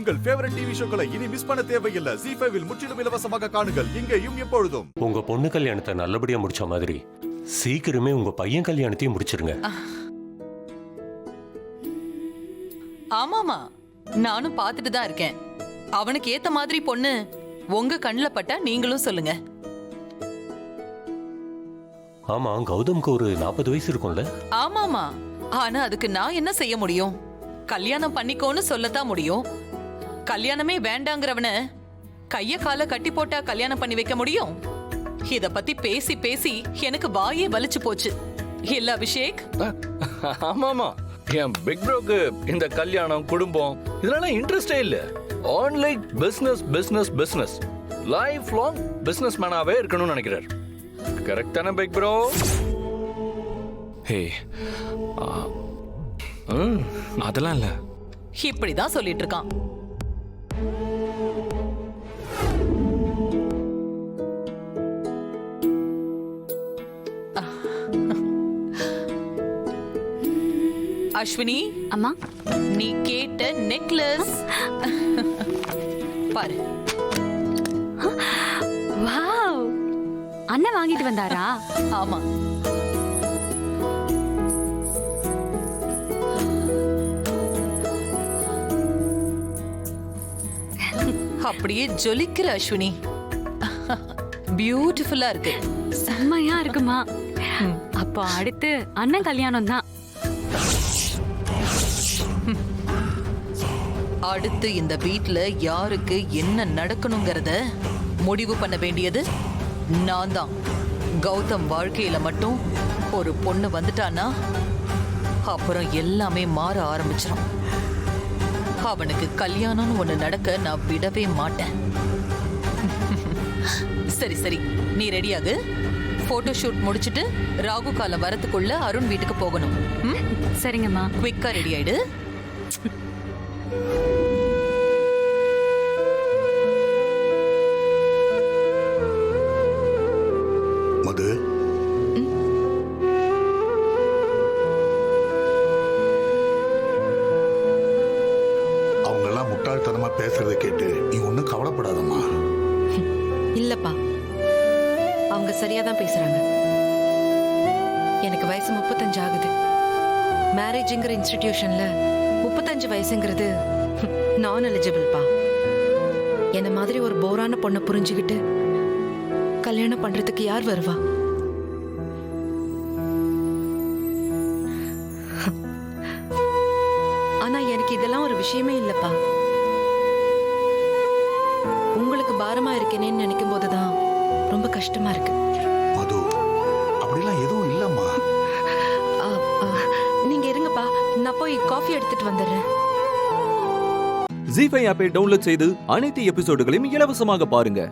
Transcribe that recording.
உங்கள் favourite TV ஷோக்களை இனி miss பண்ண தேவையில்லை. ZEE5 இல் முற்றிலும் இலவசமாக காணுங்கள், இங்கேயும் எப்பொழுதும். உங்க பொண்ணு கல்யாணத்தை நல்லபடியா முடிச்ச மாதிரி சீக்கிரமே உங்க பையன் கல்யாணத்தையும் முடிச்சிருங்க. ஆமாமா, நானும் பார்த்துட்டு தான் இருக்கேன். அவனுக்கு ஏத்த மாதிரி பொண்ணு உங்க கண்ணுல பட்டா நீங்களும் சொல்லுங்க. ஆமா, கௌதம்க்கு ஒரு 40 வயசு இருக்கும்ல? ஆமாமா, ஆனா அதுக்கு நான் என்ன செய்ய முடியும்? கல்யாணம் பண்ணிக்கோன்னு சொல்லத்தான் முடியும். கல்யாணமே வேண்டாங்கிறவன கைய கால கட்டி போட்டா கல்யாணம் பண்ணி வைக்க முடியும்? இத பத்தி பேசி பேசி எனக்கு வாயே வலிச்சு போச்சு. இல்ல அபிஷேக்? ஆமாமா, என் பிக் ப்ரோக்கு இந்த கல்யாணம் குடும்பம் இதெல்லாம் இன்ட்ரெஸ்டே இல்ல. Online business business business life long business மேனாவே இருக்கணும்னு நினைக்கிறார். கரெக்ட் தானே பிக் ப்ரோ? ஹே, அதெல்லாம் இல்ல. இப்படிதான் சொல்லிட்டு இருக்கான். அஸ்வினி, அம்மா, நீ கேட்ட நெக்லஸ் பாரு. வாவ், அண்ணன் வாங்கிட்டு வந்தாரா? ஆமா, அப்படியே ஜொலிக்கிற அஸ்வினி. பியூட்டிஃபுல்லா இருக்கு. செம்மையா இருக்குமா? அப்போ அடுத்து அண்ணன் கல்யாணம் தான். அடுத்து இந்த வீட்ல யாருக்கு என்ன நடக்கணுங்கிறத முடிவு பண்ண வேண்டியது நான் தான். கௌதம் வாழ்க்கையில மட்டும் ஒரு பொண்ணு வந்துட்டானா அப்புறம் எல்லாமே மாற ஆரம்பிச்சிடும். அவனுக்கு கல்யாணம்னு ஒண்ணு நடக்க நான் விடவே மாட்டேன். சரி சரி, நீ ரெடியாகு. போட்டோ ஷூட் முடிச்சிட்டு ராகு காலம் வரத்துக்குள்ள அருண் வீட்டுக்கு போகணும். சரிங்கம்மா. குவிக்கா ரெடி ஆயிடு. மது, அவங்கெல்லாம் முட்டாள்தனமா பேசுறதை கேட்டு நீ ஒன்னும் கவலைப்படாதம்மா. இல்லப்பா, அவங்க சரியாதான் பேசுறாங்க. எனக்கு வயசு 35 ஆகுது. மேரேஜ்ங்கிற இன்ஸ்டிடியூஷன்ல 35 வயசுங்கிறது நான் எலிஜிபிள்பா. என்ன மாதிரி ஒரு போரான பொண்ணை புரிஞ்சுக்கிட்டு கல்யாணம் பண்றதுக்கு யார் வருவா? ஆனா எனக்கு இதெல்லாம் ஒரு விஷயமே இல்லப்பா. உங்களுக்கு பாரமா இருக்கேனேன்னு நினைக்கும் போதுதான் ரொம்ப கஷ்டமா இருக்கு. மது, அப்படிலாம் எதுவும் இல்லம்மா. நீங்க இருங்கப்பா, நான் போய் காஃபி எடுத்துட்டு வந்துடுறேன். ZEE5 ஆப்பை டவுன்லோட் செய்து அனைத்து எபிசோடுகளையும் இலவசமாக பாருங்க.